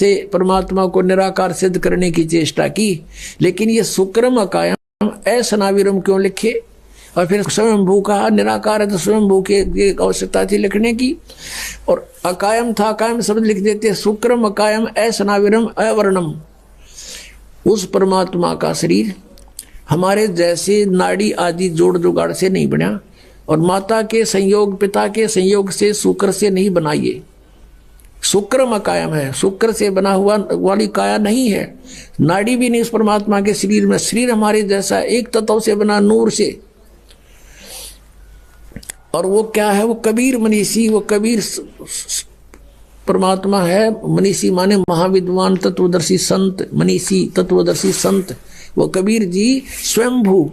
से परमात्मा को निराकार सिद्ध करने की चेष्टा की, लेकिन ये शुक्रम अकायम असनाविरम क्यों लिखे? और फिर स्वयंभू कहा, निराकार है तो स्वयंभू की आवश्यकता थी लिखने की। और अकायम था, अकायम शब्द लिख देते, शुक्रम अकायम असनाविरम अवर्णम। उस परमात्मा का शरीर हमारे जैसे नाड़ी आदि जोड़ जुगाड़ से नहीं बना, और माता के संयोग, पिता के संयोग से, शुक्र से नहीं बनाइए। शुक्रम अकायम है, शुक्र से बना हुआ वाली काया नहीं है, नाड़ी भी नहीं उस परमात्मा के शरीर में। शरीर हमारे जैसा एक तत्व से बना, नूर से। और वो क्या है? वो कबीर मनीषी, वो कबीर परमात्मा है। मनीषी माने महाविद्वान तत्वदर्शी संत, मनीषी तत्वदर्शी संत। वो कबीर जी स्वयंभू,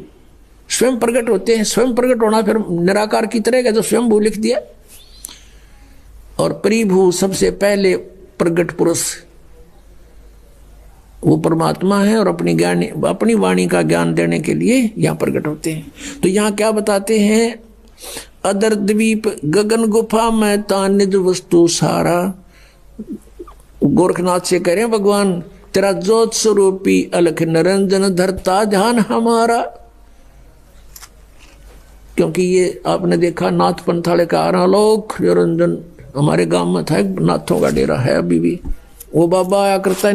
स्वयं प्रकट होते हैं। स्वयं प्रकट होना फिर निराकार की तरह का, जो स्वयंभू लिख दिया। और परिभू, सबसे पहले प्रकट पुरुष वो परमात्मा है, और अपनी वाणी का ज्ञान देने के लिए यहाँ प्रकट होते हैं। तो यहाँ क्या बताते हैं? अदर द्वीप गगन गुफा में तान निज वस्तु सारा। गोरखनाथ से कह रहे हैं भगवान, तेरा ज्योत स्वरूपी अलख निरंजन धरता ध्यान हमारा। क्योंकि ये आपने देखा नाथ पंथाले का आलोक निरंजन, हमारे गांव में था, नाथों का डेरा है अभी भी। वो बाबा आया करता है,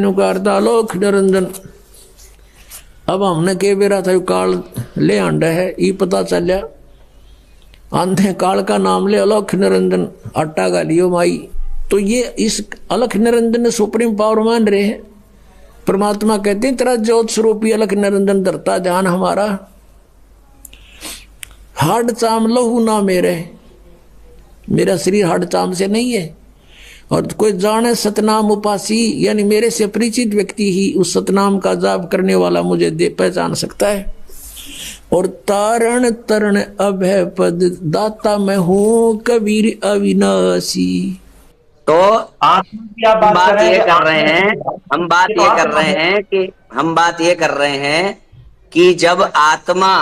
आलोक निरंजन। अब हमने के बेरा था काल ले आंडा है, ये पता चलिया आंधे काल का नाम ले अलख निरंजन, आटा का लियो माई। तो ये इस अलख निरंजन ने सुप्रीम पावर मान रहे हैं। परमात्मा कहते हैं तेरा ज्योत स्वरूपी अलख निरंजन धरता ध्यान हमारा। हाड चाम लहू ना मेरे, मेरा शरीर हाड चाम से नहीं है। और कोई जाने सतनाम उपासी, यानी मेरे से परिचित व्यक्ति ही उस सतनाम का जाप करने वाला मुझे पहचान सकता है। और तारण तरण अभय पद दाता मैं हूं कबीर अविनाशी। तो हम बात ये कर रहे हैं, हम बात ये कर रहे हैं कि जब आत्मा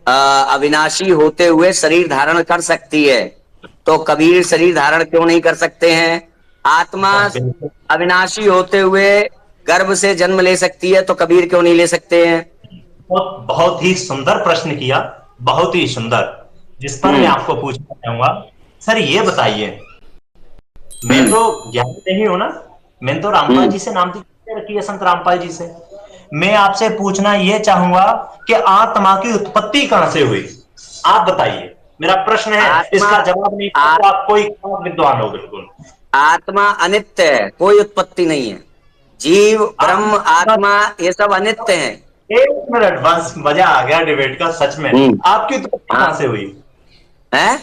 अविनाशी होते हुए शरीर धारण कर सकती है, तो कबीर शरीर धारण क्यों नहीं कर सकते हैं? आत्मा अविनाशी होते हुए गर्भ से जन्म ले सकती है, तो कबीर क्यों नहीं ले सकते हैं? बहुत ही सुंदर प्रश्न किया, बहुत ही सुंदर, जिस पर मैं आपको पूछना चाहूंगा। सर ये बताइए, मैं तो ज्ञानी नहीं हूं ना, मैंने तो रामपाल जी से नाम रखी है, संत रामपाल जी से। मैं आपसे पूछना यह चाहूंगा कि आत्मा की उत्पत्ति कहां से हुई? आप बताइए, मेरा प्रश्न है, इसका जवाब नहीं तो आप कोई विद्वान हो। बिल्कुल, आत्मा अनित्य है, कोई उत्पत्ति नहीं है। जीव, ब्रह्म, आत्मा ये सब अनित्य है। एक मिनट, बस मजा आ गया डिबेट का सच में। आपकी उत्पत्ति कहां से हुई है?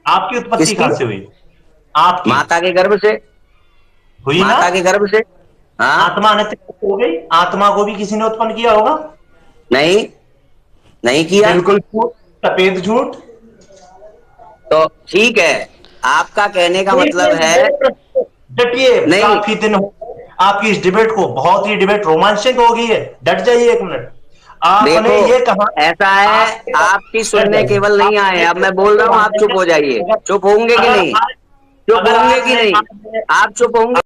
आपकी उत्पत्ति कहां से हुई? आपकी माता के गर्भ से हुई, माता के गर्भ से। हाँ, आत्मा अनित्य हो गई। आत्मा को भी किसी ने उत्पन्न किया होगा? नहीं, नहीं किया। बिल्कुल सफेद झूठ। तो ठीक है, आपका कहने का मतलब है, डटिए, काफी दिन हो आपकी इस डिबेट को, बहुत ही डिबेट रोमांचक हो गई है, डट जाइए एक मिनट। आपने ये कहा, ऐसा है, आपकी सुनने केवल नहीं आए। अब मैं बोल रहा हूँ, आप चुप हो जाइए। चुप होंगे कि नहीं? चुप होंगे कि नहीं? आप चुप होंगे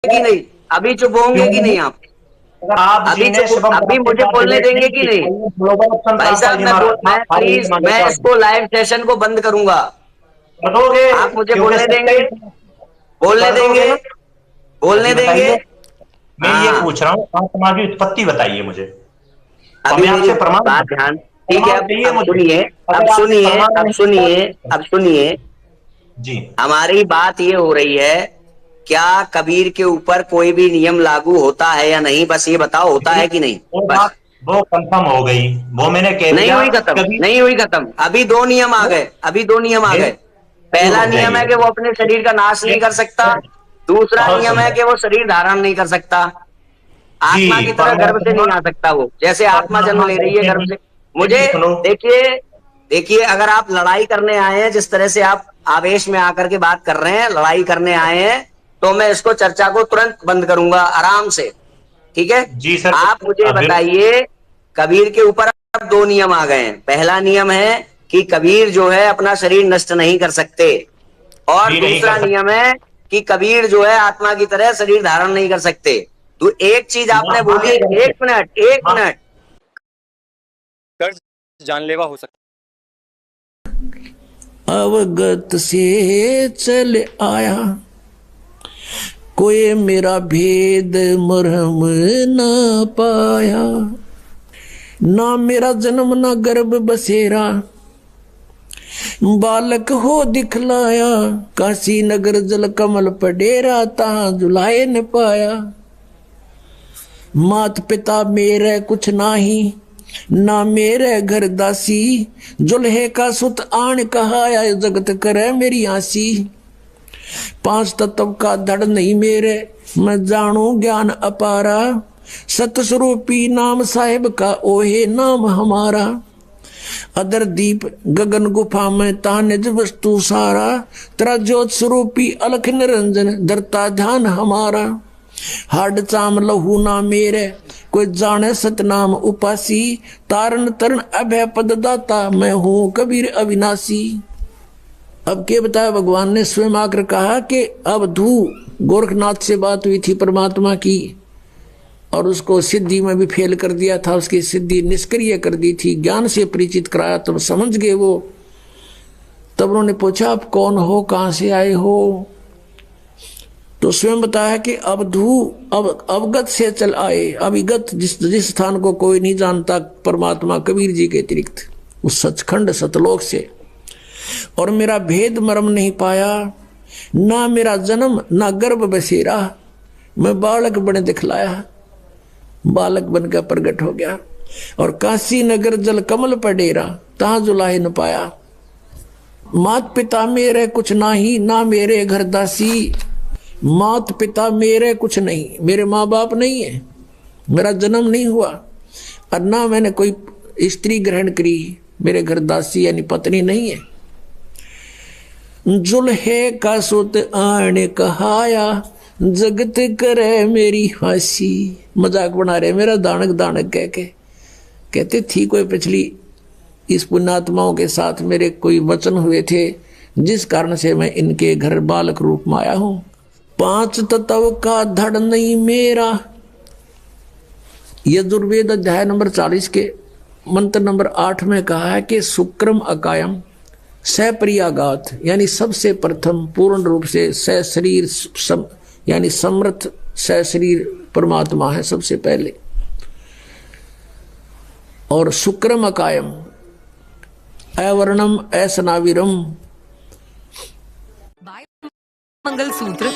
कि नहीं? अभी चुप होंगे कि नहीं? आप अभी मुझे बोलने देंगे कि नहीं? भाई साहब, मैं प्लीज, मैं इसको लाइव सेशन को बंद करूंगा। आप मुझे बोलने देंगे? बोलने देंगे? बोलने देंगे? मैं ये पूछ रहा हूँ, आत्मा की उत्पत्ति बताइए मुझे। अभी मेरी बात ध्यान, ठीक है? अब सुनिए जी। हमारी बात ये हो रही है, क्या कबीर के ऊपर कोई भी नियम लागू होता है या नहीं? बस ये बताओ, होता है कि नहीं? बस वो कंफर्म हो गई, वो मैंने कह दिया। नहीं हुई खत्म। अभी दो नियम आ गए। पहला नियम है कि वो अपने शरीर का नाश नहीं कर सकता। दूसरा नियम है कि वो शरीर धारण नहीं कर सकता। आत्मा की तरह गर्भ से नहीं आ सकता वो, जैसे आत्मा जन्म ले रही है गर्भ से। मुझे देखिए, अगर आप लड़ाई करने आए हैं, जिस तरह से आप आवेश में आकर के बात कर रहे हैं, लड़ाई करने आए हैं, तो मैं इसको चर्चा को तुरंत बंद करूंगा, आराम से। ठीक है जी सर। आप मुझे बताइए, कबीर के ऊपर अब दो नियम आ गए हैं। पहला नियम है कि कबीर जो है अपना शरीर नष्ट नहीं कर सकते, और दूसरा नियम है कि कबीर जो है आत्मा की तरह शरीर धारण नहीं कर सकते। तो एक चीज आपने बोली, एक मिनट कर्ज जानलेवा हो सकता अवगत से चल आया, कोई मेरा भेद मरहम ना पाया। ना मेरा जन्म ना गर्भ बसेरा, बालक हो दिखलाया। काशी नगर जल कमल पडेरा, ता जुलाए न पाया। मात पिता मेरे कुछ नाही, ना मेरे घर दासी। जुल्हे का सुत आन कहाया, जगत करे मेरी आसी। 5 तत्व का धड़ नहीं मेरे, मैं जानू ज्ञान अपारा। सतस्वरूपी नाम साहिब का, ओहे नाम हमारा। अदर दीप गगन गुफा में, ता निज वस्तु सारा। तेरा ज्योत स्वरूपी अलख निरंजन, धरता ध्यान हमारा। हाड चाम लहू ना मेरे, कोई जाने सतनाम उपासी। तारण तरण अभय पद दाता, मैं हूं कबीर अविनाशी। अब क्या बताया, भगवान ने स्वयं आकर कहा कि अब धू गोरखनाथ से बात हुई थी परमात्मा की, और उसको सिद्धि में भी फेल कर दिया था, उसकी सिद्धि निष्क्रिय कर दी थी। ज्ञान से परिचित कराया तब समझ गए वो। तब उन्होंने पूछा आप कौन हो, कहां से आए हो? तो स्वयं बताया कि अवधू अब अवगत से चल आए। अविगत जिस स्थान को कोई नहीं जानता परमात्मा कबीर जी के अतिरिक्त, उस सचखंड सतलोक से। और मेरा भेद मर्म नहीं पाया, ना मेरा जन्म ना गर्भ बसेरा। मैं बालक बने दिखलाया, बालक बनकर प्रकट हो गया। और काशी नगर जल कमल पडेरा, तहां जुलाहे न पाया। मात पिता मेरे कुछ नाही, ना मेरे घर दासी। मात पिता मेरे कुछ नहीं, मेरे माँ बाप नहीं है, मेरा जन्म नहीं हुआ, और ना मैंने कोई स्त्री ग्रहण करी, मेरे घर दासी यानी पत्नी नहीं है। जुल्हे का सुत आने कहाया, जगत करे मेरी हंसी। मजाक बना रहे मेरा दानक दानक कह के। कहते थी कोई पिछली इस पुण्यात्माओं के साथ मेरे कोई वचन हुए थे, जिस कारण से मैं इनके घर बालक रूप में आया हूं। 5 तत्व का धड़ नहीं मेरा। यजुर्वेद अध्याय नंबर 40 के मंत्र नंबर 8 में कहा है कि शुक्रम अकायम सप्रियागात, यानी सबसे प्रथम पूर्ण रूप से सशरीर यानी समर्थ सशरीर परमात्मा है सबसे पहले। और शुक्रम अकायम अवर्णम असनाविरम। मंगलसूत्र